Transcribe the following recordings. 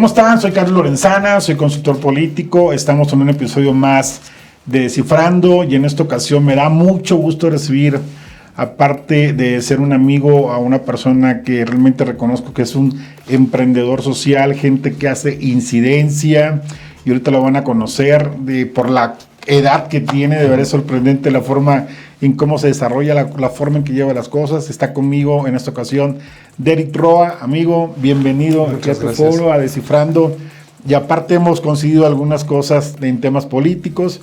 ¿Cómo están? Soy Carlos Lorenzana, soy consultor político. Estamos en un episodio más de Descifrando y en esta ocasión me da mucho gusto recibir, aparte de ser un amigo, a una persona que realmente reconozco que es un emprendedor social, gente que hace incidencia y ahorita lo van a conocer por la edad que tiene. De verdad es sorprendente la forma en cómo se desarrolla, la forma en que lleva las cosas. Está conmigo en esta ocasión Derek Roa. Amigo, bienvenido aquí a tu foro, a Descifrando. Y aparte hemos conseguido algunas cosas en temas políticos,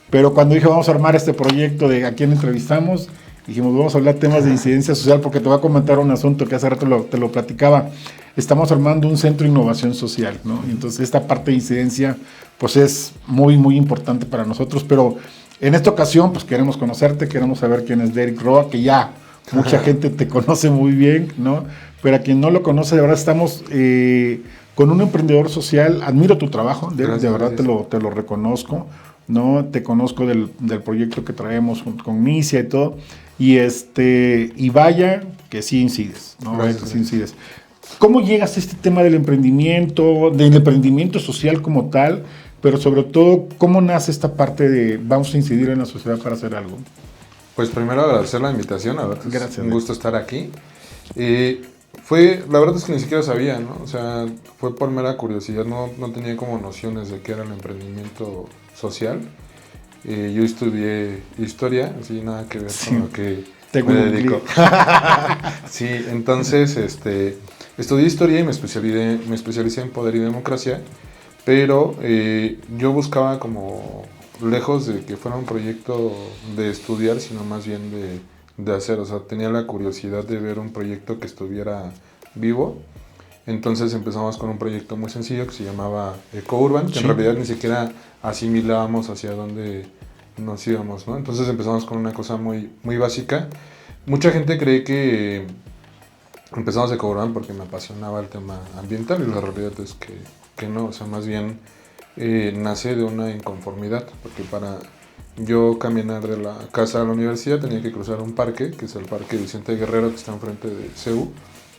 pero cuando dije vamos a armar este proyecto de a quién entrevistamos, dijimos vamos a hablar temas de incidencia social, porque te voy a comentar un asunto que hace rato te lo platicaba. Estamos armando un centro de innovación social, ¿no? Y entonces esta parte de incidencia pues es muy, muy importante para nosotros, pero en esta ocasión pues queremos conocerte, queremos saber quién es Derek Roa, que ya mucha gente te conoce muy bien, ¿no? Pero a quien no lo conoce, de verdad estamos con un emprendedor social. Admiro tu trabajo, Derek, de verdad te lo reconozco, ¿no? Te conozco del proyecto que traemos con Misia y todo, y vaya que sí incides, ¿no? Vaya que sí incides. ¿Cómo llegas a este tema del emprendimiento social como tal, pero sobre todo, cómo nace esta parte de vamos a incidir en la sociedad para hacer algo? Pues primero agradecer la invitación, la verdad Gracias, es un gusto estar aquí. La verdad es que ni siquiera sabía, ¿no? O sea, fue por mera curiosidad, no tenía como nociones de qué era el emprendimiento social. Yo estudié historia, así nada que ver con lo que me dedico. Sí, entonces estudié historia y me especialicé en poder y democracia, pero yo buscaba como lejos de que fuera un proyecto de estudiar, sino más bien de hacer. O sea, tenía la curiosidad de ver un proyecto que estuviera vivo. Entonces empezamos con un proyecto muy sencillo que se llamaba EcoUrban, que sí, en realidad ni siquiera asimilábamos hacia dónde nos íbamos, ¿no? Entonces empezamos con una cosa muy, muy básica. Mucha gente cree que empezamos EcoUrban porque me apasionaba el tema ambiental, y la realidad es que no. O sea, más bien nace de una inconformidad, porque para yo caminar de la casa a la universidad tenía que cruzar un parque, que es el Parque Vicente Guerrero, que está enfrente de CEU,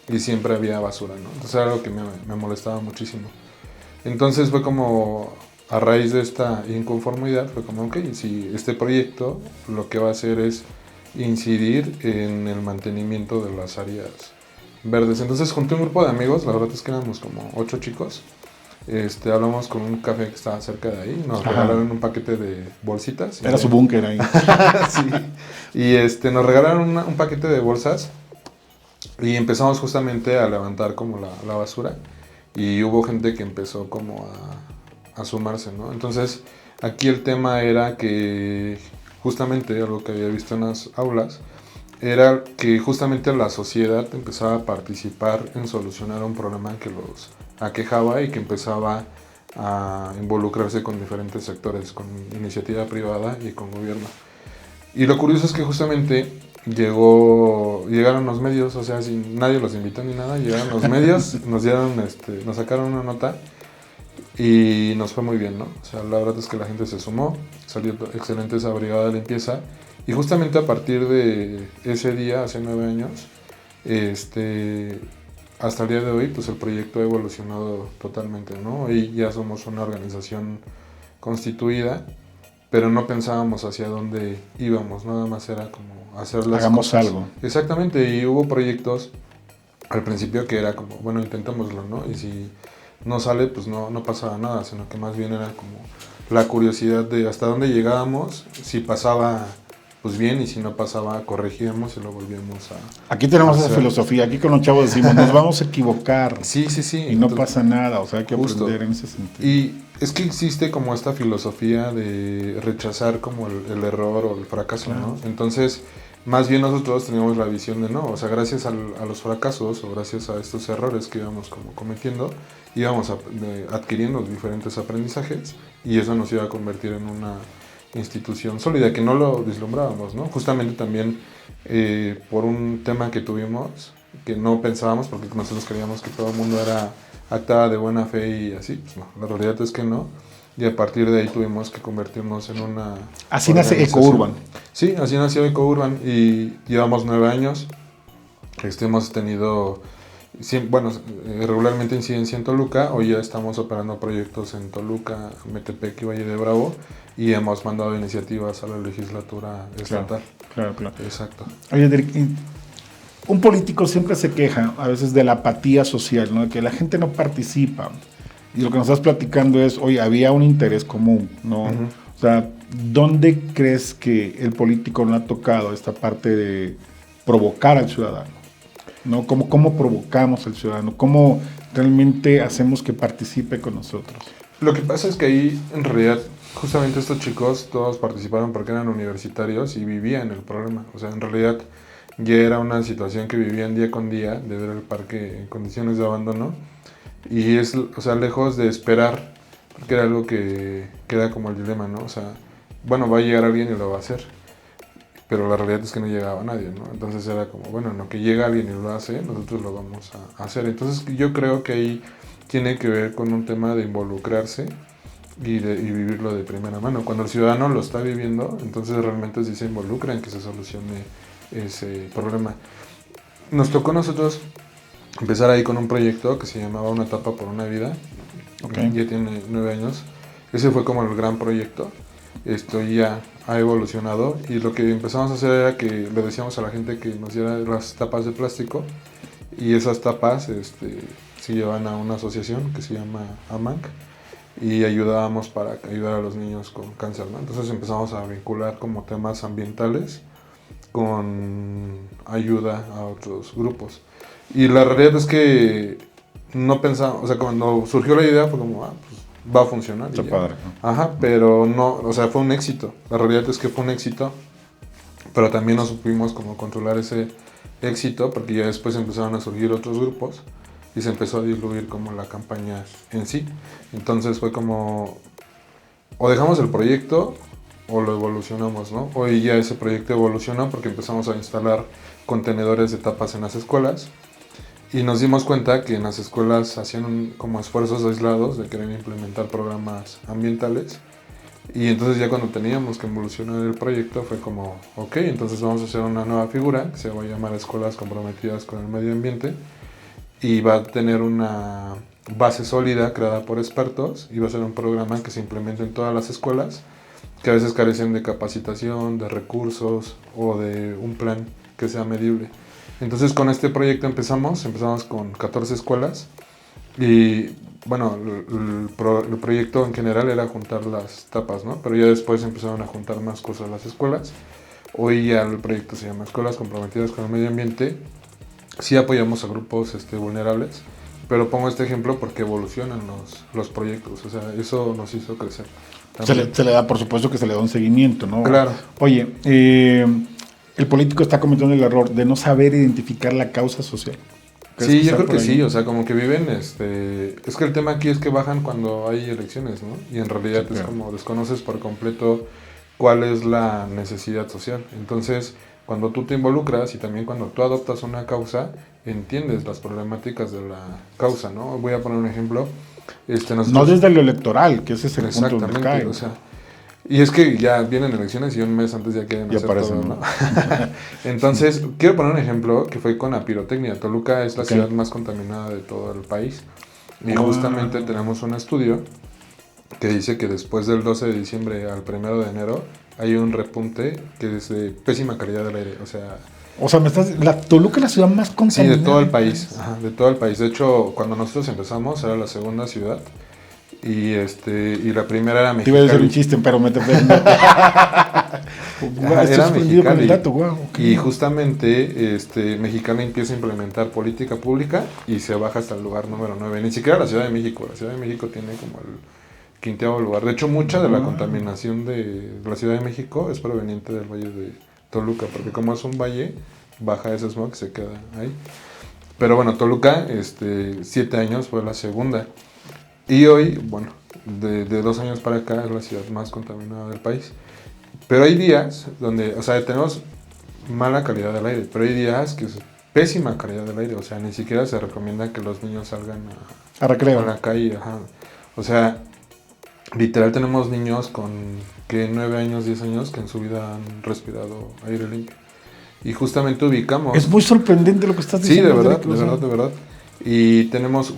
y siempre había basura, ¿no? Entonces era algo que me molestaba muchísimo. Entonces fue como, a raíz de esta inconformidad, fue como, ok, si este proyecto lo que va a hacer es incidir en el mantenimiento de las áreas verdes. Entonces junté un grupo de amigos, la verdad es que éramos como 8 chicos. Hablamos con un café que estaba cerca de ahí, nos regalaron un paquete de bolsitas. Era su búnker ahí. Sí. Y nos regalaron un paquete de bolsas y empezamos justamente a levantar como la basura, y hubo gente que empezó como a sumarse, ¿no? Entonces aquí el tema era que justamente algo que había visto en las aulas era que justamente la sociedad empezaba a participar en solucionar un problema que los aquejaba y que empezaba a involucrarse con diferentes sectores, con iniciativa privada y con gobierno. Y lo curioso es que justamente llegaron los medios, o sea, sin nadie los invitó ni nada, llegaron los medios, nos sacaron una nota y nos fue muy bien, ¿no? O sea, la verdad es que la gente se sumó, salió excelente esa brigada de limpieza, y justamente a partir de ese día, hace 9 años, hasta el día de hoy, pues el proyecto ha evolucionado totalmente, ¿no? Hoy ya somos una organización constituida, pero no pensábamos hacia dónde íbamos, nada más era como hacer las Hagamos cosas. algo. Exactamente, y hubo proyectos al principio que era como, bueno, intentémoslo, ¿no? Y si no sale, pues no pasaba nada, sino que más bien era como la curiosidad de hasta dónde llegábamos, si pasaba pues bien, y si no pasaba corregíamos y lo volvíamos a Aquí tenemos hacer. Esa filosofía, aquí con los chavos decimos, nos vamos a equivocar. Sí. Y no pasa nada, o sea, hay que aprender en ese sentido. Y es que existe como esta filosofía de rechazar como el error o el fracaso, claro, ¿no? Entonces, más bien nosotros teníamos la visión de no, o sea, gracias a los fracasos o gracias a estos errores que íbamos como cometiendo, íbamos adquiriendo diferentes aprendizajes, y eso nos iba a convertir en una institución sólida, que no lo vislumbrábamos, ¿no? Justamente también por un tema que tuvimos, que no pensábamos, porque nosotros creíamos que todo el mundo era acta de buena fe y así, pues no, la realidad es que no, y a partir de ahí tuvimos que convertirnos en una... Así nace EcoUrban. Sí, así nació EcoUrban, y llevamos 9 años, hemos tenido regularmente incidencia en Toluca. Hoy ya estamos operando proyectos en Toluca, Metepec y Valle de Bravo, y hemos mandado iniciativas a la legislatura estatal. Claro. Exacto. Oye, Derek, un político siempre se queja a veces de la apatía social, ¿no? De que la gente no participa. Y lo que nos estás platicando es, oye, había un interés común, ¿no? Uh-huh. O sea, ¿dónde crees que el político no ha tocado esta parte de provocar al ciudadano? ¿No? ¿Cómo provocamos al ciudadano? ¿Cómo realmente hacemos que participe con nosotros? Lo que pasa es que ahí, en realidad, justamente estos chicos todos participaron porque eran universitarios y vivían el problema. O sea, en realidad ya era una situación que vivían día con día de ver el parque en condiciones de abandono. Y es, o sea, lejos de esperar, porque era algo que era como el dilema, ¿no? O sea, bueno, va a llegar alguien y lo va a hacer. Pero la realidad es que no llegaba nadie, ¿no? Entonces era como, bueno, en lo que llega alguien y lo hace, nosotros lo vamos a hacer. Entonces yo creo que ahí tiene que ver con un tema de involucrarse y vivirlo de primera mano. Cuando el ciudadano lo está viviendo, entonces realmente sí se involucra en que se solucione ese problema. Nos tocó a nosotros empezar ahí con un proyecto que se llamaba Una Tapa por una Vida. Okay. Ya tiene 9 años. Ese fue como el gran proyecto. Esto ya ha evolucionado y lo que empezamos a hacer era que le decíamos a la gente que nos diera las tapas de plástico, y esas tapas se llevan a una asociación que se llama AMANC y ayudábamos para ayudar a los niños con cáncer, ¿no? Entonces empezamos a vincular como temas ambientales con ayuda a otros grupos. Y la realidad es que no pensamos, o sea, cuando surgió la idea fue como, pues va a funcionar. Está padre, ¿no? Ajá, pero no, o sea, fue un éxito. La realidad es que fue un éxito, pero también no supimos cómo controlar ese éxito, porque ya después empezaron a surgir otros grupos y se empezó a diluir como la campaña en sí. Entonces fue como, o dejamos el proyecto o lo evolucionamos, ¿no? Hoy ya ese proyecto evolucionó porque empezamos a instalar contenedores de tapas en las escuelas. Y nos dimos cuenta que en las escuelas hacían como esfuerzos aislados de querer implementar programas ambientales. Y entonces ya cuando teníamos que evolucionar el proyecto fue como, ok, entonces vamos a hacer una nueva figura que se va a llamar Escuelas Comprometidas con el Medio Ambiente. Y va a tener una base sólida creada por expertos y va a ser un programa que se implemente en todas las escuelas que a veces carecen de capacitación, de recursos o de un plan que sea medible. Entonces con este proyecto empezamos con 14 escuelas y bueno, el proyecto en general era juntar las tapas, ¿no? Pero ya después empezaron a juntar más cosas las escuelas. Hoy ya el proyecto se llama Escuelas Comprometidas con el Medio Ambiente. Sí apoyamos a grupos vulnerables, pero pongo este ejemplo porque evolucionan los proyectos, o sea, eso nos hizo crecer. Se le da, por supuesto que se le da un seguimiento, ¿no? Claro. Oye, el político está cometiendo el error de no saber identificar la causa social. Sí, yo creo que sí, o sea, como que viven, es que el tema aquí es que bajan cuando hay elecciones, ¿no? Y en realidad sí, es como desconoces por completo cuál es la necesidad social. Entonces, cuando tú te involucras y también cuando tú adoptas una causa, entiendes las problemáticas de la causa, ¿no? Voy a poner un ejemplo. Nosotros, no desde lo electoral, que ese es el punto donde cae. O sea, y es que ya vienen elecciones y un mes antes ya quieren hacer todo, ¿no? Entonces, quiero poner un ejemplo que fue con la pirotecnia. Toluca es la ciudad más contaminada de todo el país. Y justamente tenemos un estudio que dice que después del 12 de diciembre al 1 de enero hay un repunte que es de pésima calidad del aire. O sea, Toluca es la ciudad más contaminada. Sí, de todo el país. Ajá, de todo el país. De hecho, cuando nosotros empezamos era la segunda ciudad. Y la primera era Mexicali. Te iba a decir un chiste, pero me era Mexicali. Dato, wow, okay. Y justamente Mexicali empieza a implementar política pública y se baja hasta el lugar número 9. Ni siquiera la Ciudad de México. La Ciudad de México tiene como el 5º lugar. De hecho, mucha de la contaminación de la Ciudad de México es proveniente del Valle de Toluca, porque como es un valle, baja ese smog y se queda ahí. Pero bueno, Toluca, 7 años fue la segunda. Y hoy, bueno, de 2 años para acá es la ciudad más contaminada del país. Pero hay días donde, o sea, tenemos mala calidad del aire, pero hay días que es pésima calidad del aire. O sea, ni siquiera se recomienda que los niños salgan a recreo a la calle. Ajá. O sea, literal tenemos niños con 9 años, 10 años que en su vida han respirado aire limpio. Y justamente ubicamos... Es muy sorprendente lo que estás diciendo. Sí, de verdad. Y tenemos,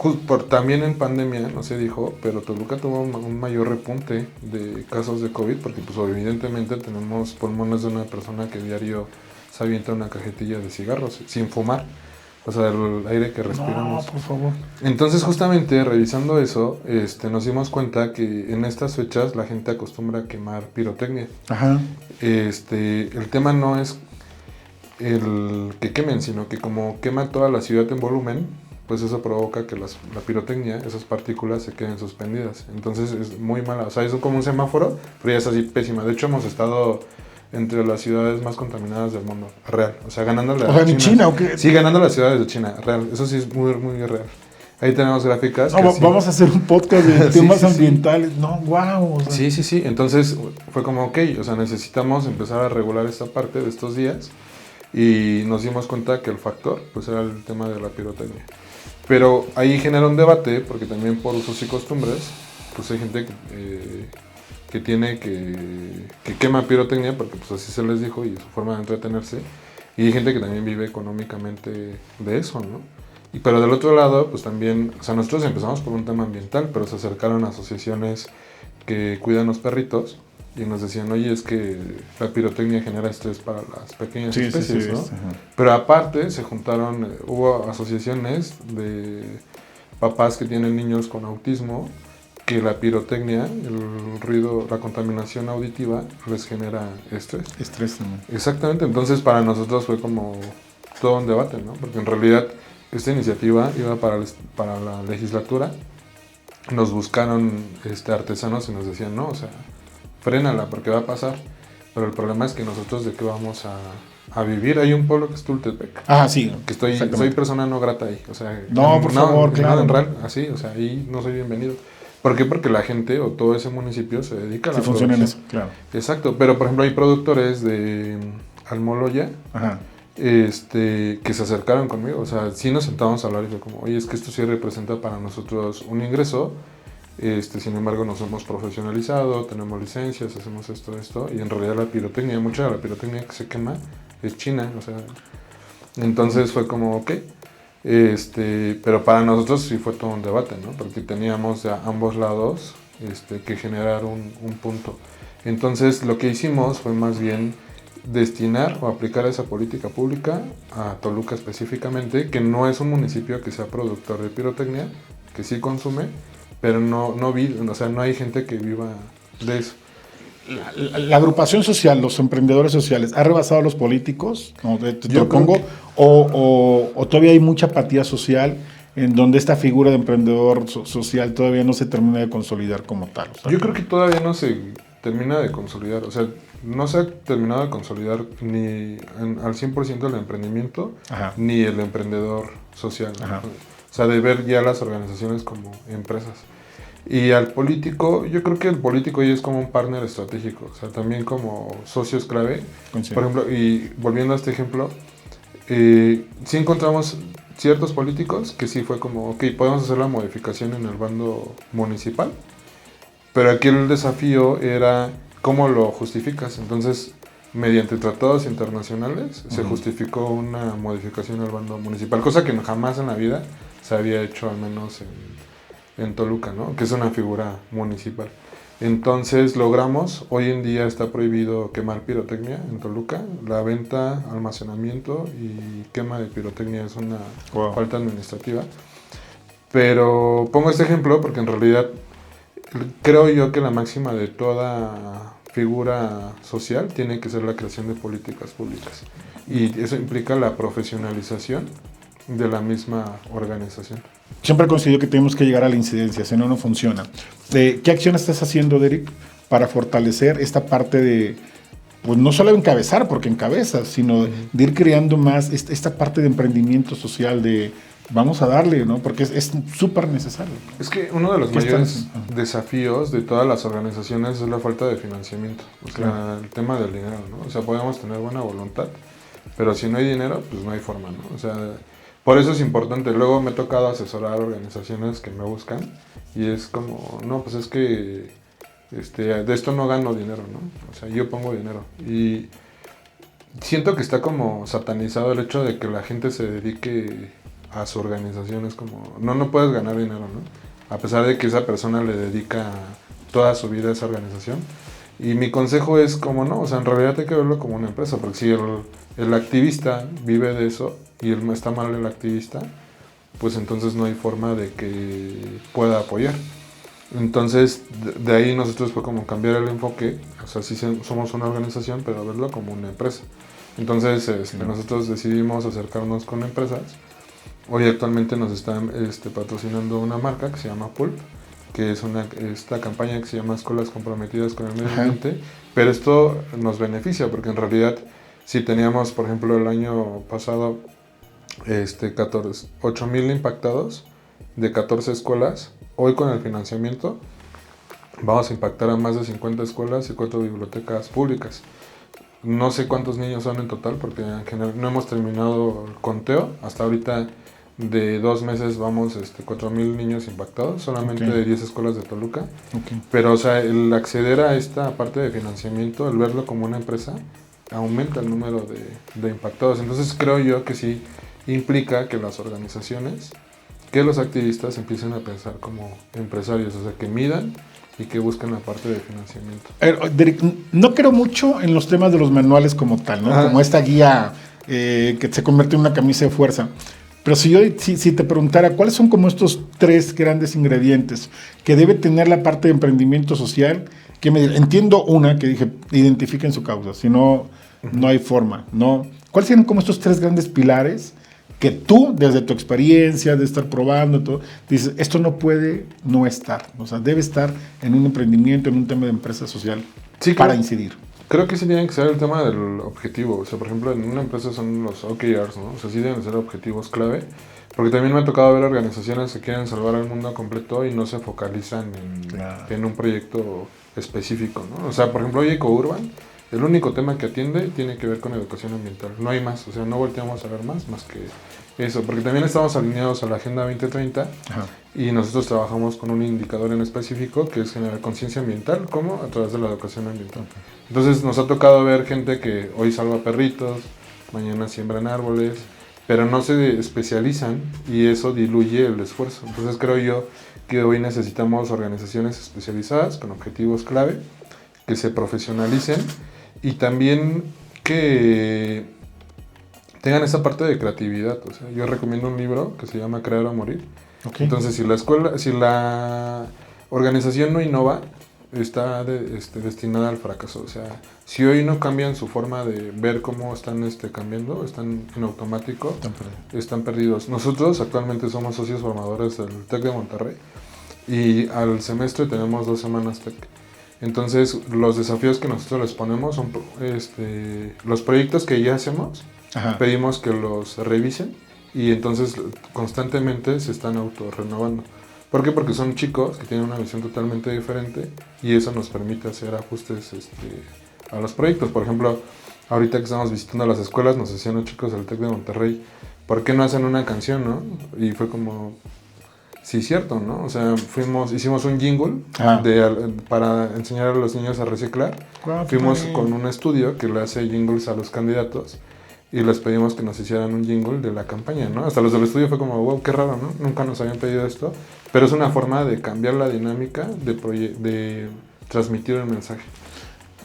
también en pandemia, no se dijo, pero Toluca tuvo un mayor repunte de casos de COVID, porque pues evidentemente tenemos pulmones de una persona que diario se avienta una cajetilla de cigarros sin fumar. O sea, el aire que respiramos. No, por favor. Entonces, justamente revisando eso, nos dimos cuenta que en estas fechas la gente acostumbra a quemar pirotecnia. Ajá. El tema no es el que quemen, sino que como quema toda la ciudad en volumen, pues eso provoca que la pirotecnia, esas partículas se queden suspendidas. Entonces es muy mala. O sea, es como un semáforo, pero ya es así pésima. De hecho, hemos estado entre las ciudades más contaminadas del mundo, real. O sea, ganándole a China. ¿China o qué? Sí, ganando las ciudades de China, real. Eso sí es muy, muy real. Ahí tenemos gráficas. No, vamos a hacer un podcast de temas ambientales. No, wow. O sea. Sí. Entonces fue como, ok, o sea, necesitamos empezar a regular esta parte de estos días. Y nos dimos cuenta que el factor, pues era el tema de la pirotecnia. Pero ahí genera un debate, porque también por usos y costumbres, pues hay gente que tiene que quema pirotecnia, porque pues así se les dijo y es su forma de entretenerse. Y hay gente que también vive económicamente de eso, ¿no? Pero del otro lado, pues también, o sea, nosotros empezamos por un tema ambiental, pero se acercaron a asociaciones que cuidan los perritos y nos decían, oye, es que la pirotecnia genera estrés para las pequeñas especies, ¿no? Pero aparte se juntaron, hubo asociaciones de papás que tienen niños con autismo, que la pirotecnia, el ruido, la contaminación auditiva les genera estrés. Estrés también. Exactamente, entonces para nosotros fue como todo un debate, ¿no? Porque en realidad esta iniciativa iba para la legislatura, nos buscaron artesanos y nos decían, no, o sea, frénala porque va a pasar. Pero el problema es que nosotros de qué vamos a vivir. Hay un pueblo que es Tultepec. Ah, sí. Que soy persona no grata ahí. O sea, no, por favor, claro. En real, así, o sea, ahí no soy bienvenido. ¿Por qué? Porque la gente o todo ese municipio se dedica a la producción. Funciona en eso, claro. Exacto, pero por ejemplo hay productores de Almoloya. Ajá. Que se acercaron conmigo. O sea, sí nos sentamos a hablar y fue como, oye, es que esto sí representa para nosotros un ingreso. Sin embargo nos hemos profesionalizado, tenemos licencias, hacemos esto, y en realidad la pirotecnia, mucha de la pirotecnia que se quema es china, o sea, entonces fue como, ok, pero para nosotros sí fue todo un debate, ¿no? Porque teníamos de ambos lados que generar un punto. Entonces lo que hicimos fue más bien destinar o aplicar esa política pública a Toluca específicamente, que no es un municipio que sea productor de pirotecnia, que sí consume, pero o sea, no hay gente que viva de eso. La agrupación social, los emprendedores sociales, ¿ha rebasado a los políticos? No, te Yo pongo, o todavía hay mucha apatía social en donde esta figura de emprendedor social todavía no se termina de consolidar como tal. O sea, yo creo que todavía no se termina de consolidar, o sea, no se ha terminado de consolidar ni al 100% el emprendimiento, Ajá. ni el emprendedor social, ¿no? Ajá. O sea, de ver ya las organizaciones como empresas. Y al político, yo creo que el político ya es como un partner estratégico, o sea, también como socios clave. Coincido. Por ejemplo, y volviendo a este ejemplo, sí encontramos ciertos políticos que sí fue como, ok, podemos hacer la modificación en el bando municipal, pero aquí el desafío era cómo lo justificas. Entonces, mediante tratados internacionales, se justificó una modificación al bando municipal, cosa que jamás en la vida se había hecho, al menos en Toluca, ¿no? Que es una figura municipal. Entonces logramos, hoy en día está prohibido quemar pirotecnia en Toluca, la venta, almacenamiento y quema de pirotecnia es una falta administrativa. Pero pongo este ejemplo porque en realidad creo yo que la máxima de toda figura social tiene que ser la creación de políticas públicas. Y eso implica la profesionalización de la misma organización. Siempre he considerado que tenemos que llegar a la incidencia, si no, no funciona. ¿Qué acción estás haciendo, Derek, para fortalecer esta parte de, pues no solo encabezar, porque encabezas, sino de ir creando más esta parte de emprendimiento social, de vamos a darle, ¿no? Porque es súper necesario. Es que uno de los mayores desafíos de todas las organizaciones es la falta de financiamiento, o sea, claro, el tema del dinero, ¿no? O sea, podemos tener buena voluntad, pero si no hay dinero, pues no hay forma, ¿no? O sea, por eso es importante. Luego me ha tocado asesorar organizaciones que me buscan y es como, no, pues es que de esto no gano dinero, ¿no? O sea, yo pongo dinero. Y siento que está como satanizado el hecho de que la gente se dedique a su organización. Es como, no puedes ganar dinero, ¿no? A pesar de que esa persona le dedica toda su vida a esa organización. Y mi consejo es como no, o sea, en realidad hay que verlo como una empresa, porque si el activista vive de eso y está mal el activista, pues entonces no hay forma de que pueda apoyar. Entonces, de ahí nosotros fue como cambiar el enfoque, o sea, sí somos una organización, pero verlo como una empresa. Entonces, nosotros decidimos acercarnos con empresas. Hoy actualmente nos están patrocinando una marca que se llama Pulp, que es esta campaña que se llama Escuelas Comprometidas con el Medio Ambiente, pero esto nos beneficia, porque en realidad, si teníamos, por ejemplo, el año pasado, 8,000 impactados de 14 escuelas. Hoy con el financiamiento vamos a impactar a más de 50 escuelas y 4 bibliotecas públicas. No sé cuántos niños son en total porque en general no hemos terminado el conteo. Hasta ahorita de 2 meses vamos 4,000 niños impactados, solamente de 10 escuelas de Toluca. Pero o sea, el acceder a esta parte de financiamiento, el verlo como una empresa, aumenta el número de impactados. Entonces creo yo que sí implica que las organizaciones, que los activistas empiecen a pensar como empresarios, o sea, que midan y que busquen la parte de financiamiento. Derek, no creo mucho en los temas de los manuales como tal, ¿no? Como esta guía que se convierte en una camisa de fuerza. Pero si te preguntara, ¿cuáles son como estos 3 grandes ingredientes que debe tener la parte de emprendimiento social? Entiendo una que dije, identifiquen su causa, si no, no hay forma, ¿no? ¿Cuáles serían como estos 3 grandes pilares que tú, desde tu experiencia, de estar probando, todo, dices, esto no puede no estar? O sea, debe estar en un emprendimiento, en un tema de empresa social, para incidir. Creo que sí tiene que ser el tema del objetivo. O sea, por ejemplo, en una empresa son los OKRs, ¿no? O sea, sí deben ser objetivos clave. Porque también me ha tocado ver organizaciones que quieren salvar al mundo completo y no se focalizan en un proyecto específico, ¿no? O sea, por ejemplo, hoy EcoUrban, el único tema que atiende tiene que ver con educación ambiental. No hay más, o sea, no volteamos a ver más que eso. Porque también estamos alineados a la Agenda 2030. Ajá. Y nosotros trabajamos con un indicador en específico que es generar conciencia ambiental, como a través de la educación ambiental. Okay. Entonces nos ha tocado ver gente que hoy salva perritos, mañana siembran árboles, pero no se especializan y eso diluye el esfuerzo. Entonces creo yo que hoy necesitamos organizaciones especializadas con objetivos clave, que se profesionalicen y también que tengan esa parte de creatividad. O sea, yo recomiendo un libro que se llama Crear o Morir. Okay. Entonces, si la organización no innova, está destinada al fracaso. O sea, si hoy no cambian su forma de ver cómo están cambiando, están en automático, están perdidos. Nosotros actualmente somos socios formadores del TEC de Monterrey y al semestre tenemos 2 semanas TEC. Entonces, los desafíos que nosotros les ponemos son los proyectos que ya hacemos. Ajá. Pedimos que los revisen y entonces constantemente se están autorrenovando. ¿Por qué? Porque son chicos que tienen una visión totalmente diferente y eso nos permite hacer ajustes a los proyectos. Por ejemplo, ahorita que estamos visitando las escuelas, nos decían los chicos del TEC de Monterrey, ¿por qué no hacen una canción, no? Y fue como, sí, cierto, ¿no? O sea, hicimos un jingle para enseñar a los niños a reciclar. Fuimos con un estudio que le hace jingles a los candidatos y les pedimos que nos hicieran un jingle de la campaña, ¿no? Hasta los del estudio fue como, wow, qué raro, ¿no? Nunca nos habían pedido esto, pero es una forma de cambiar la dinámica, de transmitir el mensaje.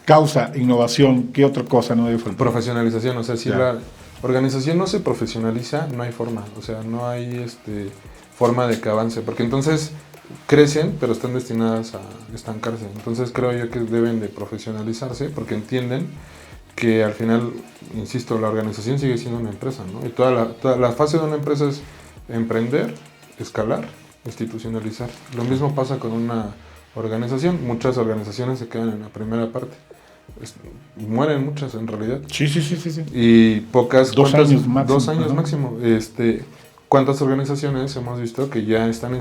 Causa, innovación, ¿qué otra cosa no debe faltar? Profesionalización, o sea, si la organización no se profesionaliza, no hay forma, o sea, no hay forma de que avance, porque entonces crecen, pero están destinadas a estancarse. Entonces creo yo que deben de profesionalizarse, porque entienden que al final, insisto, la organización sigue siendo una empresa, ¿no? Y toda la fase de una empresa es emprender, escalar, institucionalizar. Lo mismo pasa con una organización. Muchas organizaciones se quedan en la primera parte. Mueren muchas en realidad. Sí. Y pocas... 2 años máximo. 2 años máximo. ¿Cuántas organizaciones hemos visto que ya están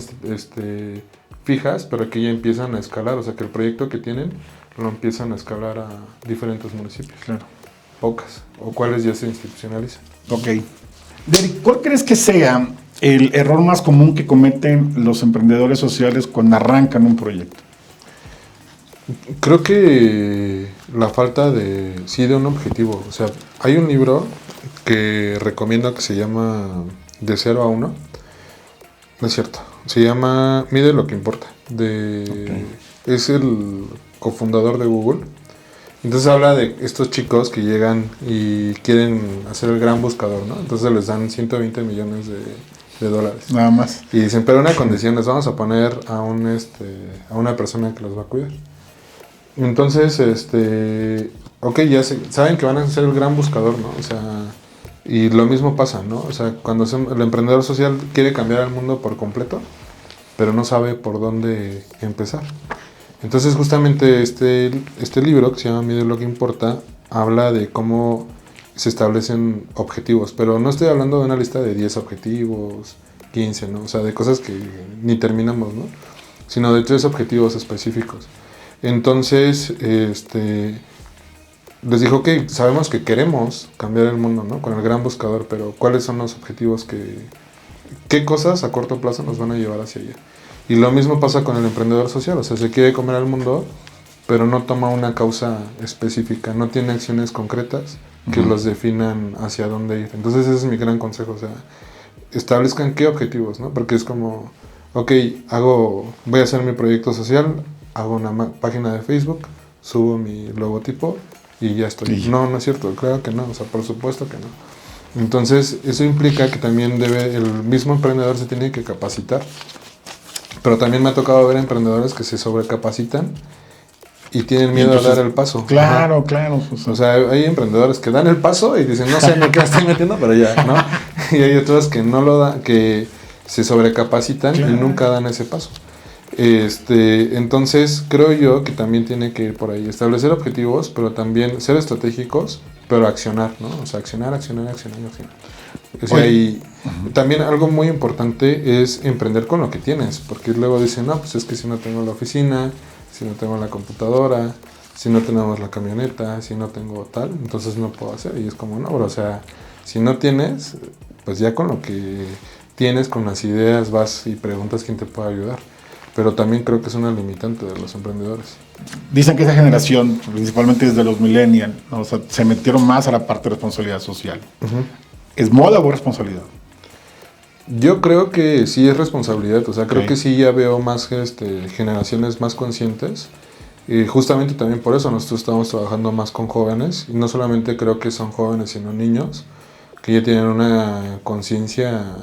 fijas, pero que ya empiezan a escalar? O sea, que el proyecto que tienen lo empiezan a escalar a diferentes municipios. Claro. Pocas. O cuáles ya se institucionalizan. Ok. Derek, ¿cuál crees que sea el error más común que cometen los emprendedores sociales cuando arrancan un proyecto? Creo que la falta de un objetivo. O sea, hay un libro que recomiendo que se llama de 0 a 1. No es cierto. Se llama Mide lo que importa. Es el cofundador de Google. Entonces habla de estos chicos que llegan y quieren hacer el gran buscador, ¿no? Entonces les dan 120 millones de dólares. Nada más. Y dicen, pero una condición, les vamos a poner a una persona que los va a cuidar. Entonces, ok, ya saben que van a hacer el gran buscador, ¿no? O sea, y lo mismo pasa, ¿no? O sea, cuando el emprendedor social quiere cambiar el mundo por completo, pero no sabe por dónde empezar. Entonces, justamente este libro, que se llama Mide lo que importa, habla de cómo se establecen objetivos, pero no estoy hablando de una lista de 10 objetivos, 15, ¿no? O sea, de cosas que ni terminamos, ¿no? Sino de 3 objetivos específicos. Entonces, les dijo que sabemos que queremos cambiar el mundo, ¿no? Con el gran buscador, pero ¿cuáles son los objetivos qué cosas a corto plazo nos van a llevar hacia allá? Y lo mismo pasa con el emprendedor social, o sea, se quiere comer al mundo, pero no toma una causa específica, no tiene acciones concretas que los definan hacia dónde ir. Entonces ese es mi gran consejo, o sea, establezcan qué objetivos, ¿no? Porque es como, ok, voy a hacer mi proyecto social, hago una página de Facebook, subo mi logotipo y ya estoy. Sí. No es cierto, claro que no, o sea, por supuesto que no. Entonces eso implica que también el mismo emprendedor se tiene que capacitar. Pero también me ha tocado ver emprendedores que se sobrecapacitan y tienen miedo a dar el paso. Claro, claro. O sea, hay emprendedores que dan el paso y dicen, no sé en qué me estoy metiendo, pero ya, ¿no? Y hay otros que no lo dan, que se sobrecapacitan y nunca dan ese paso. Entonces, creo yo que también tiene que ir por ahí. Establecer objetivos, pero también ser estratégicos, pero accionar, ¿no? O sea, accionar. O sea, y también algo muy importante es emprender con lo que tienes, porque luego dicen, no, pues es que si no tengo la oficina, si no tengo la computadora, si no tenemos la camioneta, si no tengo tal, entonces no puedo hacer. Y es como, no, bro, o sea, si no tienes, pues ya con lo que tienes, con las ideas, vas y preguntas quién te puede ayudar. Pero también creo que es una limitante de los emprendedores. Dicen que esa generación, principalmente desde los millennials, ¿no? O sea, se metieron más a la parte de responsabilidad social. ¿Es moda o responsabilidad? Yo creo que sí es responsabilidad, o sea, creo que sí ya veo más generaciones más conscientes. Y justamente también por eso nosotros estamos trabajando más con jóvenes, y no solamente creo que son jóvenes, sino niños, que ya tienen una conciencia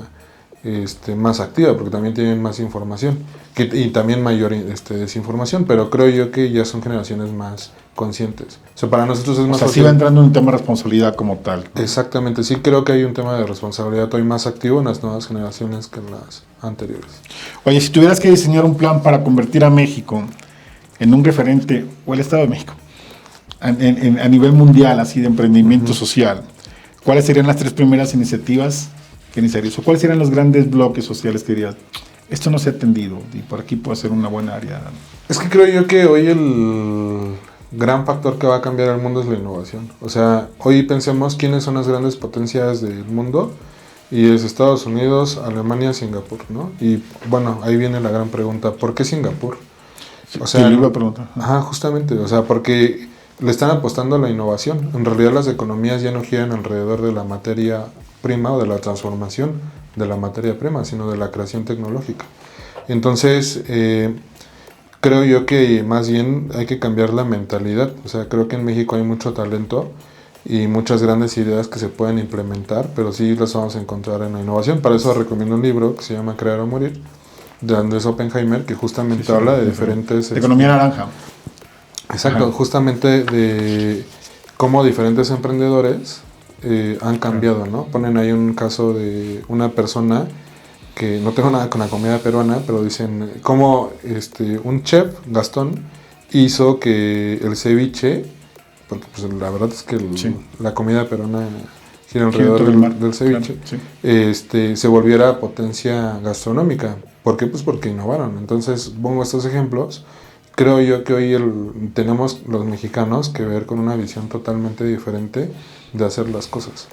más activa, porque también tienen más información, y también mayor desinformación, pero creo yo que ya son generaciones más conscientes. O sea, para nosotros es más fácil. O sea, sí va entrando en un tema de responsabilidad como tal. Exactamente, sí creo que hay un tema de responsabilidad hoy más activo en las nuevas generaciones que en las anteriores. Oye, si tuvieras que diseñar un plan para convertir a México en un referente, o el Estado de México, a nivel mundial, así de emprendimiento social, ¿cuáles serían las 3 primeras iniciativas que iniciarías? ¿O cuáles serían los grandes bloques sociales que dirías, esto no se ha atendido y por aquí puede ser una buena área? Es que creo yo que hoy el gran factor que va a cambiar el mundo es la innovación. O sea, hoy pensemos quiénes son las grandes potencias del mundo, y es Estados Unidos, Alemania, Singapur, ¿no? Y bueno, ahí viene la gran pregunta, ¿por qué Singapur? O sea, le iba a preguntar. Justamente, o sea, porque le están apostando a la innovación. En realidad las economías ya no giran alrededor de la materia prima o de la transformación de la materia prima, sino de la creación tecnológica. Entonces, creo yo que más bien hay que cambiar la mentalidad. O sea, creo que en México hay mucho talento y muchas grandes ideas que se pueden implementar, pero sí las vamos a encontrar en la innovación. Para eso recomiendo un libro que se llama Crear o Morir, de Andrés Oppenheimer, que justamente habla de diferentes... De economía naranja. Exacto, justamente de cómo diferentes emprendedores han cambiado, ¿no? Ponen ahí un caso de una persona que no tengo nada con la comida peruana, pero dicen cómo un chef, Gastón, hizo que el ceviche, porque pues la verdad es que la comida peruana gira alrededor del ceviche, claro, se volviera potencia gastronómica. ¿Por qué? Pues porque innovaron. Entonces pongo estos ejemplos. Creo yo que hoy tenemos los mexicanos que ver con una visión totalmente diferente de hacer las cosas.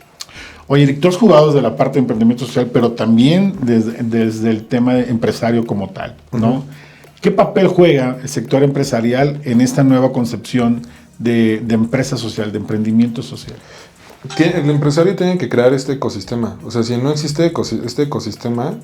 Oye, Eric, tú has jugado desde la parte de emprendimiento social, pero también desde el tema empresario como tal, ¿no? ¿Qué papel juega el sector empresarial en esta nueva concepción de empresa social, de emprendimiento social? El empresario tiene que crear este ecosistema. O sea, si no existe este ecosistema,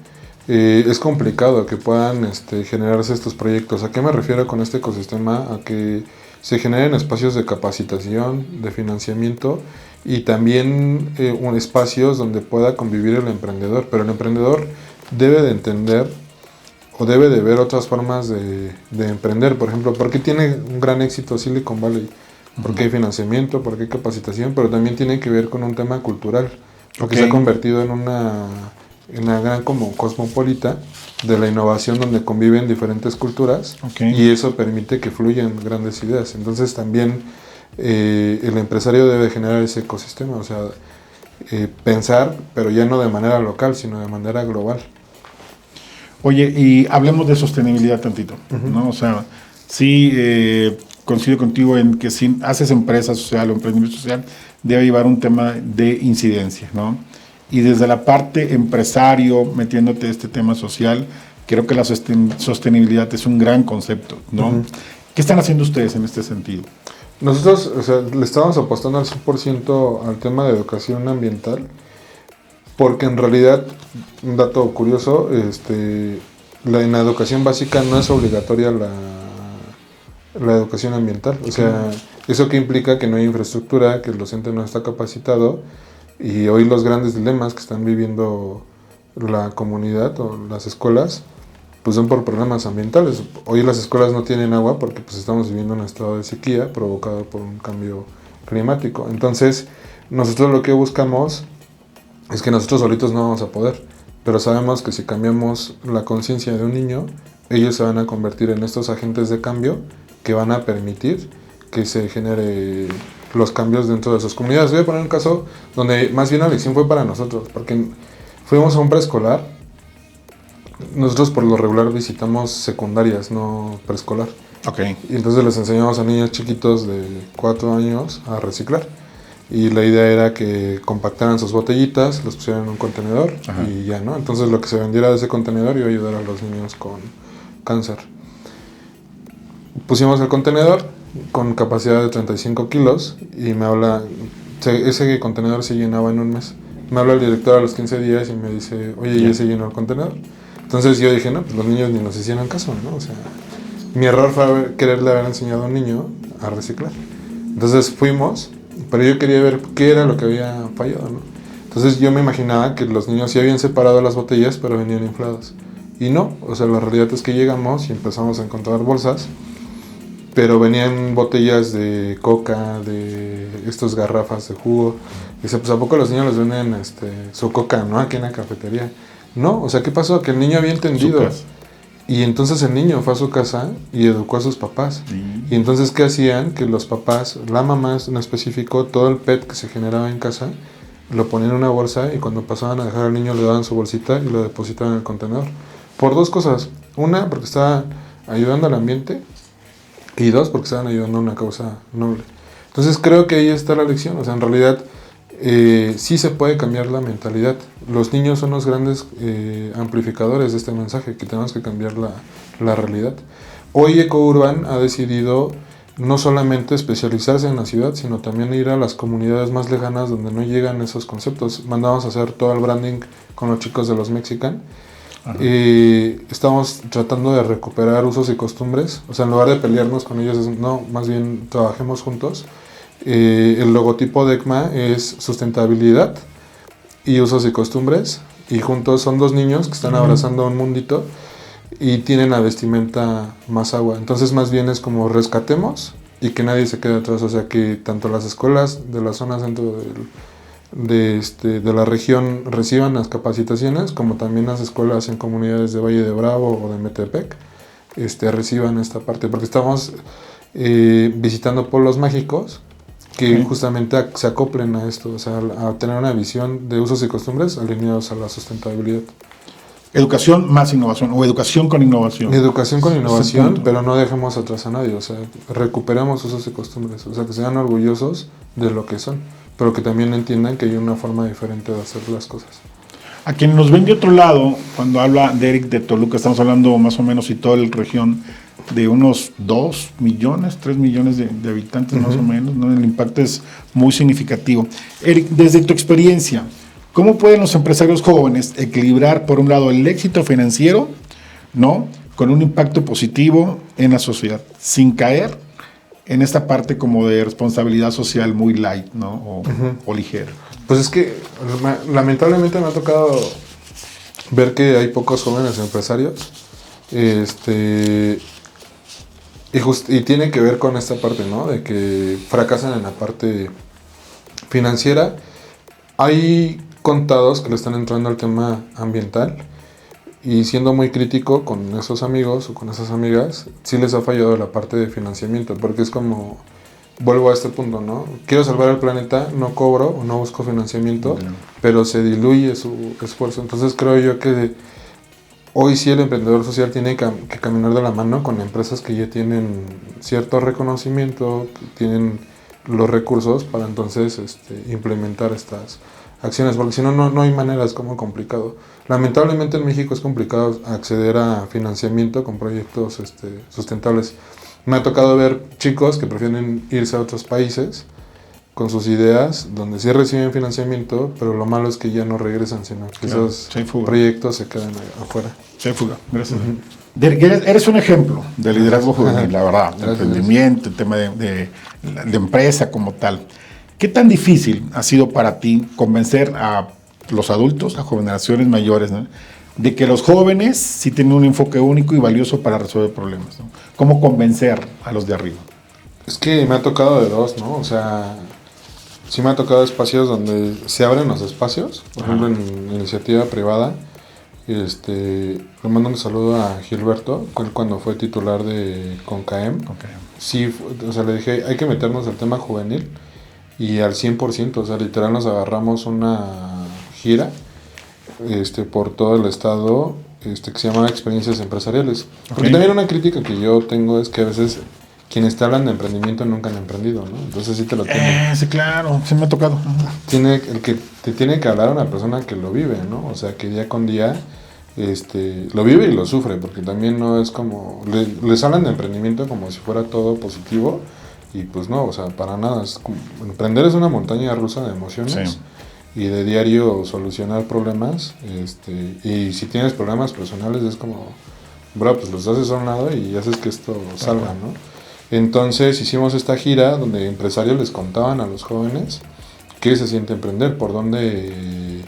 es complicado que puedan generarse estos proyectos. ¿A qué me refiero con este ecosistema? A que se generen espacios de capacitación, de financiamiento y también espacios donde pueda convivir el emprendedor. Pero el emprendedor debe de entender o debe de ver otras formas de emprender. Por ejemplo, ¿por qué tiene un gran éxito Silicon Valley? Porque hay financiamiento, porque hay capacitación, pero también tiene que ver con un tema cultural, porque se ha convertido en una gran como cosmopolita de la innovación donde conviven diferentes culturas y eso permite que fluyan grandes ideas. Entonces también el empresario debe generar ese ecosistema, o sea, pensar, pero ya no de manera local, sino de manera global. Oye, y hablemos de sostenibilidad tantito, ¿no? O sea, sí, coincido contigo en que si haces empresa social o emprendimiento social, debe llevar un tema de incidencia, ¿no? Y desde la parte empresario, metiéndote este tema social, creo que la sostenibilidad es un gran concepto, ¿no? ¿Qué están haciendo ustedes en este sentido? Nosotros, o sea, le estamos apostando al 100% al tema de educación ambiental, porque en realidad, un dato curioso, en la educación básica no es obligatoria la educación ambiental. O sea, ¿eso que implica? Que no hay infraestructura, que el docente no está capacitado, y hoy los grandes dilemas que están viviendo la comunidad o las escuelas, pues son por problemas ambientales. Hoy las escuelas no tienen agua porque pues estamos viviendo un estado de sequía provocado por un cambio climático. Entonces, nosotros lo que buscamos es que nosotros solitos no vamos a poder, pero sabemos que si cambiamos la conciencia de un niño, ellos se van a convertir en estos agentes de cambio que van a permitir que se genere los cambios dentro de sus comunidades. Voy a poner un caso donde más bien la lección fue para nosotros, porque fuimos a un preescolar. Nosotros por lo regular visitamos secundarias, no preescolar. Y entonces les enseñamos a niños chiquitos de 4 años a reciclar. Y la idea era que compactaran sus botellitas, los pusieran en un contenedor y ya, ¿no? Entonces lo que se vendiera de ese contenedor iba a ayudar a los niños con cáncer. Pusimos el contenedor con capacidad de 35 kilos y me habla, ese contenedor se llenaba en un mes. Me habla el director a los 15 días y me dice, oye, ¿ya se llenó el contenedor? Entonces yo dije, no, pues los niños ni nos hicieron caso, ¿no? O sea, mi error fue quererle haber enseñado a un niño a reciclar. Entonces fuimos, pero yo quería ver qué era lo que había fallado, ¿no? Entonces yo me imaginaba que los niños sí habían separado las botellas, pero venían infladas. Y no, o sea, la realidad es que llegamos y empezamos a encontrar bolsas, pero venían botellas de coca, de estas garrafas de jugo. Y dice, pues ¿a poco los niños les venden su coca, no? Aquí en la cafetería. No, o sea, ¿qué pasó? Que el niño había entendido. Y entonces el niño fue a su casa y educó a sus papás. Y entonces, ¿qué hacían? Que los papás, la mamá en específico, todo el PET que se generaba en casa, lo ponían en una bolsa y cuando pasaban a dejar al niño le daban su bolsita y lo depositaban en el contenedor. Por dos cosas. Una, porque estaba ayudando al ambiente. Y dos, porque estaban ayudando a una causa noble. Entonces creo que ahí está la lección. O sea, en realidad sí se puede cambiar la mentalidad. Los niños son los grandes amplificadores de este mensaje, que tenemos que cambiar la realidad. Hoy EcoUrban ha decidido no solamente especializarse en la ciudad, sino también ir a las comunidades más lejanas donde no llegan esos conceptos. Mandamos a hacer todo el branding con los chicos de los Mexican. Estamos tratando de recuperar usos y costumbres. O sea, en lugar de pelearnos con ellos, no, más bien trabajemos juntos. El logotipo de ECMA es sustentabilidad y usos y costumbres, y juntos son dos niños que están abrazando un mundito y tienen la vestimenta más agua. Entonces más bien es como rescatemos y que nadie se quede atrás. O sea, que tanto las escuelas de la zona centro de la región reciban las capacitaciones, como también las escuelas en comunidades de Valle de Bravo o de Metepec reciban esta parte, porque estamos visitando pueblos mágicos que justamente se acoplen a esto, o sea, a tener una visión de usos y costumbres alineados a la sustentabilidad. Educación más innovación, o educación con innovación. Educación con innovación, pero no dejemos atrás a nadie, o sea, recuperemos usos y costumbres, o sea, que sean orgullosos de lo que son, pero que también entiendan que hay una forma diferente de hacer las cosas. A quienes nos ven de otro lado, cuando habla de Eric de Toluca, estamos hablando más o menos y toda la región de unos 2 millones, 3 millones de habitantes más o menos, ¿no? El impacto es muy significativo. Eric, desde tu experiencia, ¿cómo pueden los empresarios jóvenes equilibrar, por un lado, el éxito financiero, ¿no?, con un impacto positivo en la sociedad, sin caer en esta parte como de responsabilidad social muy light, ¿no?, o ligera? Pues es que lamentablemente me ha tocado ver que hay pocos jóvenes empresarios, y tiene que ver con esta parte, ¿no?, de que fracasan en la parte financiera. Hay contados que le están entrando al tema ambiental, y siendo muy crítico con esos amigos o con esas amigas, sí les ha fallado la parte de financiamiento, porque es como, vuelvo a este punto, ¿no? Quiero salvar el planeta, no cobro o no busco financiamiento, pero se diluye su esfuerzo. Entonces creo yo que hoy sí el emprendedor social tiene que caminar de la mano con empresas que ya tienen cierto reconocimiento, que tienen los recursos para entonces implementar estas acciones, porque si no, no hay manera, es como complicado. Lamentablemente en México es complicado acceder a financiamiento con proyectos sustentables. Me ha tocado ver chicos que prefieren irse a otros países con sus ideas, donde sí reciben financiamiento, pero lo malo es que ya no regresan, sino que esos proyectos se quedan afuera. Se fuga, gracias. Eres un ejemplo de liderazgo juvenil, la verdad, de emprendimiento, el tema de empresa como tal. ¿Qué tan difícil ha sido para ti convencer a los adultos, a generaciones mayores, ¿no?, de que los jóvenes sí tienen un enfoque único y valioso para resolver problemas, ¿no? ¿Cómo convencer a los de arriba? Es que me ha tocado de dos, ¿no? O sea, sí me ha tocado espacios donde se abren los espacios, por ejemplo en iniciativa privada. Le mando un saludo a Gilberto, cuando fue titular de CONCAEM. Sí, o sea, le dije, hay que meternos al tema juvenil, y al 100%, o sea, literal nos agarramos una gira por todo el estado, que se llama Experiencias Empresariales. Porque también una crítica que yo tengo es que a veces quienes te hablan de emprendimiento nunca han emprendido, ¿no? Entonces sí te lo tienen. Sí, claro, sí me ha tocado. El que te tiene que hablar una persona que lo vive, ¿no? O sea, que día con día lo vive y lo sufre, porque también no es como... Les hablan de emprendimiento como si fuera todo positivo, y pues no, o sea, para nada. Emprender es una montaña rusa de emociones, y de diario solucionar problemas, y si tienes problemas personales es como, bro, pues los haces a un lado y haces que esto salga, ¿no? Entonces hicimos esta gira donde empresarios les contaban a los jóvenes qué se siente emprender, por dónde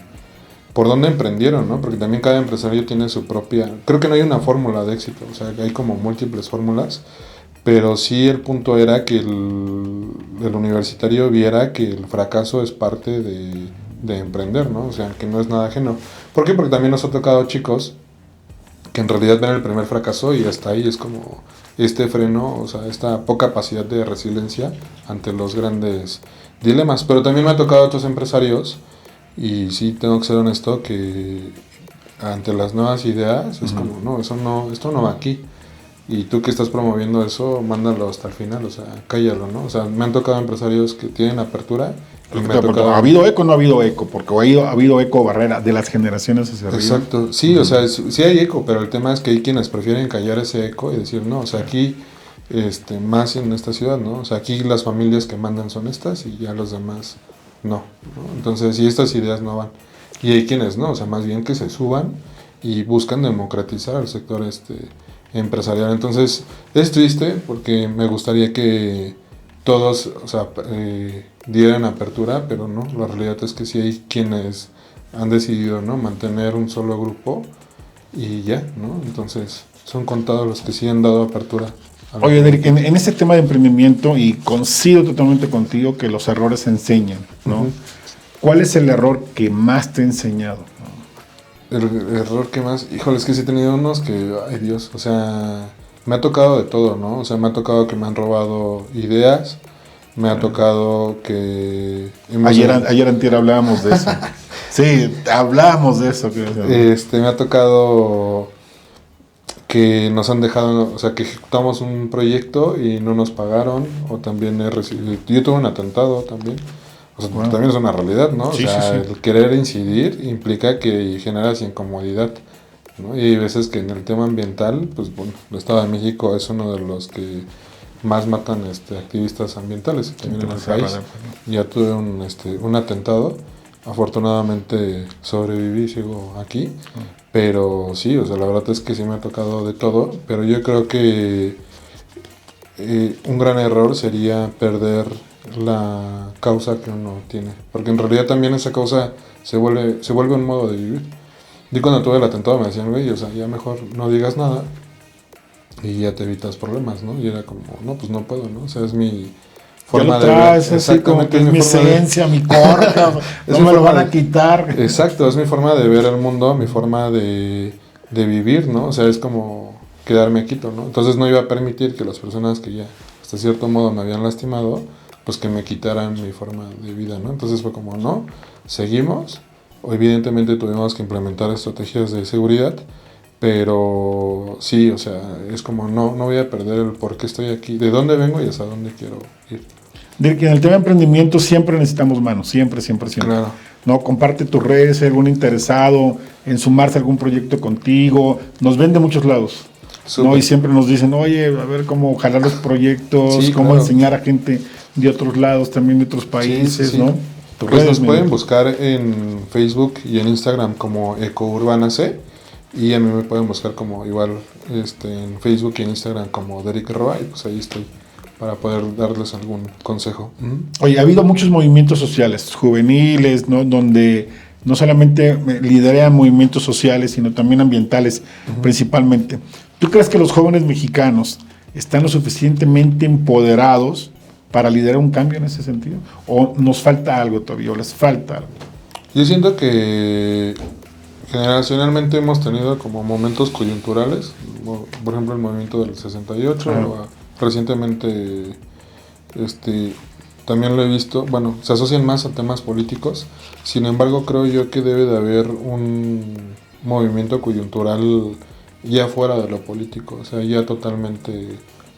emprendieron, ¿no? Porque también cada empresario tiene su propia... Creo que no hay una fórmula de éxito, o sea, hay como múltiples fórmulas, pero sí el punto era que el universitario viera que el fracaso es parte de emprender, ¿no? O sea, que no es nada ajeno. ¿Por qué? Porque también nos ha tocado chicos que en realidad ven el primer fracaso y hasta ahí es como este freno, o sea, esta poca capacidad de resiliencia ante los grandes dilemas. Pero también me ha tocado a otros empresarios, y sí tengo que ser honesto, que ante las nuevas ideas es como, no, esto no va aquí. Y tú que estás promoviendo eso, mándalo hasta el final, o sea, cállalo, ¿no? O sea, me han tocado empresarios que tienen apertura. ¿Ha habido eco o no ha habido eco? Porque ha habido eco barrera de las generaciones hacia arriba. Exacto, sí, o sea, sí hay eco, pero el tema es que hay quienes prefieren callar ese eco y decir, no, o sea, aquí, más en esta ciudad, ¿no? O sea, aquí las familias que mandan son estas y ya los demás no, ¿no? Entonces, y estas ideas no van. Y hay quienes no, o sea, más bien que se suban y buscan democratizar el sector empresarial. Entonces, es triste porque me gustaría que todos, o sea, dieran apertura, pero no, la realidad es que sí hay quienes han decidido, ¿no?, mantener un solo grupo y ya, ¿no? Entonces, son contados los que sí han dado apertura. Oye, Derek, en este tema de emprendimiento, y coincido totalmente contigo que los errores enseñan, ¿no? ¿Cuál es el error que más te ha enseñado? El error que más, híjole, es que sí he tenido unos que, ay Dios, o sea, me ha tocado de todo, ¿no? O sea, me ha tocado que me han robado ideas, me ha tocado que... Ayer antier hablábamos de eso. Sí, hablábamos de eso. Me ha tocado que nos han dejado, o sea, que ejecutamos un proyecto y no nos pagaron, o también he recibido... Yo tuve un atentado también. O sea, también es una realidad, ¿no? Sí, o sea, sí, sí. el querer incidir implica que generas incomodidad, ¿no? Y hay veces que en el tema ambiental, pues bueno, el Estado de México es uno de los que más matan activistas ambientales también en el país. Ya tuve un atentado, afortunadamente sobreviví, sigo aquí, pero sí, o sea, la verdad es que sí me ha tocado de todo, pero yo creo que un gran error sería perder la causa que uno tiene, porque en realidad también esa causa se vuelve un modo de vivir. Y cuando tuve el atentado me decían, güey, o sea, ya mejor no digas nada y ya te evitas problemas, ¿no? Y era como, no, pues no puedo, ¿no? O sea, es mi forma ya lo de traes, ver. así como que es mi esencia, mi corta, no me lo van a quitar. Exacto, es mi forma de ver el mundo, mi forma de vivir, ¿no? O sea, es como quedarme quieto, ¿no? Entonces no iba a permitir que las personas que ya hasta cierto modo me habían lastimado, pues que me quitaran mi forma de vida, ¿no? Entonces fue como, no, seguimos. Evidentemente tuvimos que implementar estrategias de seguridad, pero sí, o sea, es como no voy a perder el por qué estoy aquí, de dónde vengo y hasta dónde quiero ir. Dirk, en el tema de emprendimiento siempre necesitamos manos, siempre, siempre, siempre. Claro. No, comparte tus redes, si hay algún interesado en sumarse a algún proyecto contigo. Nos ven de muchos lados. ¿No? Y siempre nos dicen, oye, a ver cómo jalar los proyectos, sí, cómo claro. enseñar a gente de otros lados, también de otros países, sí. ¿no? Pues nos pueden buscar en Facebook y en Instagram como Ecourbana C, y a mí me pueden buscar como igual en Facebook y en Instagram como Derek Roa, y pues ahí estoy para poder darles algún consejo. Oye, ha habido muchos movimientos sociales, juveniles, ¿no? Donde no solamente lideran movimientos sociales, sino también ambientales, principalmente. ¿Tú crees que los jóvenes mexicanos están lo suficientemente empoderados para liderar un cambio en ese sentido? ¿O nos falta algo todavía, o les falta algo? Yo siento que generacionalmente hemos tenido como momentos coyunturales, por ejemplo el movimiento del 68, recientemente también lo he visto, bueno, se asocian más a temas políticos, sin embargo creo yo que debe de haber un movimiento coyuntural ya fuera de lo político, o sea, ya totalmente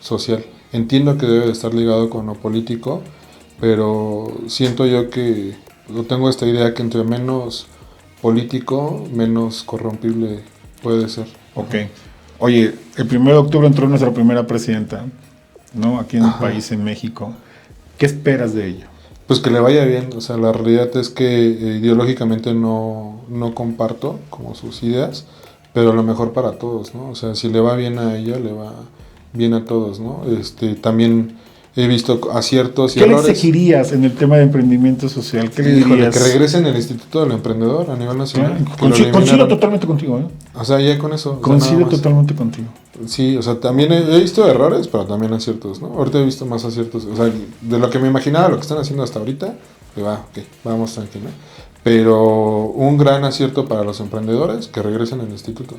social. Entiendo que debe de estar ligado con lo político, pero siento yo que, tengo esta idea que entre menos político, menos corrompible puede ser. Ok. Oye, el 1 de octubre entró nuestra primera presidenta, ¿no? Aquí en el país, en México. ¿Qué esperas de ella? Pues que le vaya bien, o sea, la realidad es que ideológicamente no comparto como sus ideas, pero lo mejor para todos, ¿no? O sea, si le va bien a ella, le va bien a todos, ¿no? También he visto aciertos y errores. ¿Qué le exigirías en el tema de emprendimiento social? ¿Qué le dirías? Que regresen el Instituto del Emprendedor a nivel nacional. Coincido totalmente contigo, ¿eh? O sea, ya con eso. Coincido totalmente contigo. Sí, o sea, también he visto errores, pero también aciertos, ¿no? Ahorita he visto más aciertos. O sea, de lo que me imaginaba, lo que están haciendo hasta ahorita, que vamos tranquilo. Pero un gran acierto para los emprendedores, que regresen al instituto.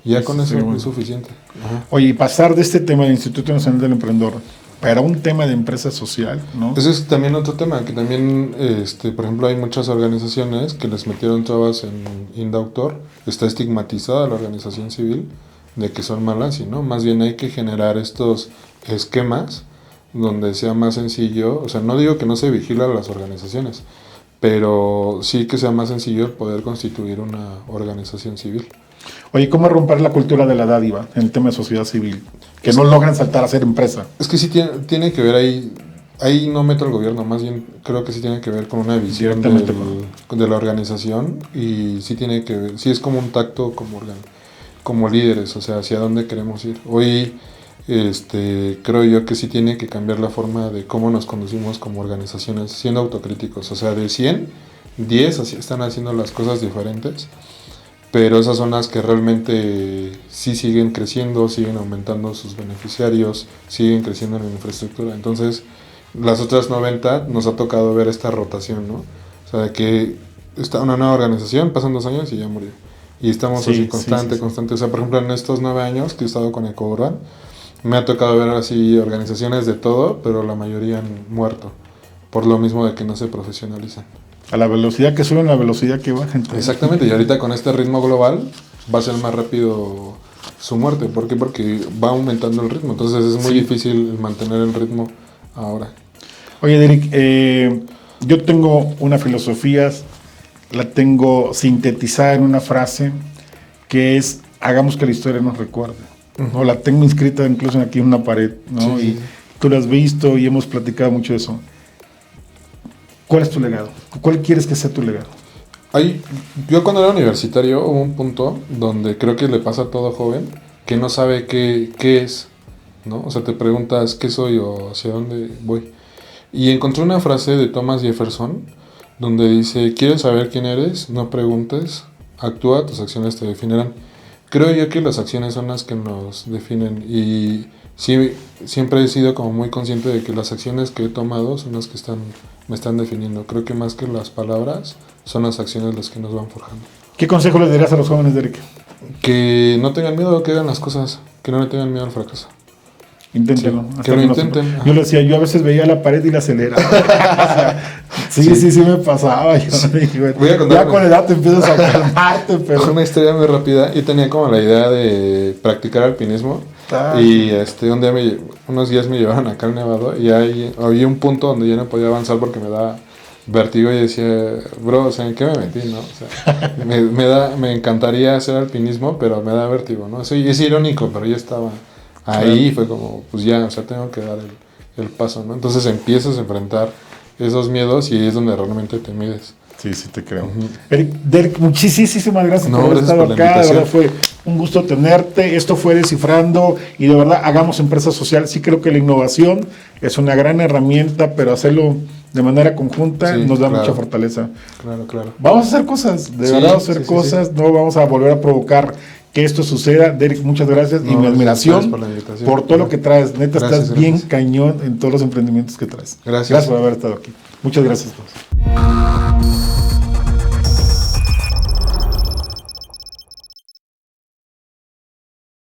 Ya con eso es suficiente. Oye, y pasar de este tema del Instituto Nacional del Emprendedor para un tema de empresa social, ¿no? Ese es también otro tema, que también, por ejemplo, hay muchas organizaciones que les metieron trabas en Indautor. Está estigmatizada la organización civil de que son malas, y no, más bien hay que generar estos esquemas donde sea más sencillo. O sea, no digo que no se vigila a las organizaciones, pero sí que sea más sencillo el poder constituir una organización civil. Oye, ¿cómo romper la cultura de la dádiva en el tema de sociedad civil? Que no logran saltar a ser empresa. Es que sí tiene que ver ahí no meto al gobierno, más bien creo que sí tiene que ver con una visión de la organización, y sí tiene que ver, sí es como un tacto como líderes, o sea, hacia dónde queremos ir. Hoy creo yo que sí tiene que cambiar la forma de cómo nos conducimos como organizaciones, siendo autocríticos. O sea, de 100, 10 están haciendo las cosas diferentes, pero esas son las que realmente sí siguen creciendo, siguen aumentando sus beneficiarios, siguen creciendo en la infraestructura. Entonces, las otras 90 nos ha tocado ver esta rotación, ¿no? O sea, de que está una nueva organización, pasan 2 años y ya murió. Y estamos así constante. O sea, por ejemplo, en estos 9 años que he estado con Ecourbana, me ha tocado ver así organizaciones de todo, pero la mayoría han muerto, por lo mismo de que no se profesionalizan. A la velocidad que suben, a la velocidad que bajan. Exactamente, y ahorita con este ritmo global va a ser más rápido su muerte. ¿Por qué? Porque va aumentando el ritmo, entonces es muy difícil mantener el ritmo ahora. Oye, Derek, yo tengo una filosofía, la tengo sintetizada en una frase que es: hagamos que la historia nos recuerde. ¿No? La tengo inscrita incluso aquí en una pared, ¿no? Sí. Y tú la has visto y hemos platicado mucho de eso. ¿Cuál es tu legado? ¿Cuál quieres que sea tu legado? Yo cuando era universitario hubo un punto donde creo que le pasa a todo joven que no sabe qué es, ¿no? O sea, te preguntas qué soy o hacia dónde voy. Y encontré una frase de Thomas Jefferson donde dice: ¿quieres saber quién eres? No preguntes, actúa, tus acciones te definirán. Creo yo que las acciones son las que nos definen, y sí, siempre he sido como muy consciente de que las acciones que he tomado son las que me están definiendo. Creo que más que las palabras, son las acciones las que nos van forjando. ¿Qué consejo les darías a los jóvenes, Derek? Que no tengan miedo, que hagan las cosas, que no le tengan miedo al fracaso. Inténtenlo. Sí, que lo intenten. Yo le decía, yo a veces veía la pared y la aceleraba. sí, me pasaba. Voy a contar ya con la edad te empiezas a calmarte, pero... Una historia muy rápida. Yo tenía como la idea de practicar alpinismo. Y unos días me llevaron acá al Nevado y había un punto donde yo no podía avanzar porque me daba vértigo y decía, bro, o sea, ¿en qué me metí, no? O sea, me encantaría hacer alpinismo, pero me da vértigo, ¿no? Es irónico, pero yo estaba ahí y fue como, pues ya, o sea, tengo que dar el paso, ¿no? Entonces empiezas a enfrentar esos miedos y ahí es donde realmente te mides. Sí, te creo. Derek, muchísimas gracias por haber estado por la acá. De verdad invitación. fue un gusto tenerte. Esto fue Descifrando y de verdad hagamos empresa social. Sí creo que la innovación es una gran herramienta, pero hacerlo de manera conjunta nos da mucha fortaleza. Claro. Vamos a hacer cosas, de verdad hacer cosas. No vamos a volver a provocar que esto suceda. Derek, muchas gracias y mi admiración por todo lo que traes. Neta, estás bien cañón en todos los emprendimientos que traes. Gracias. Gracias por haber estado aquí. Muchas gracias a todos.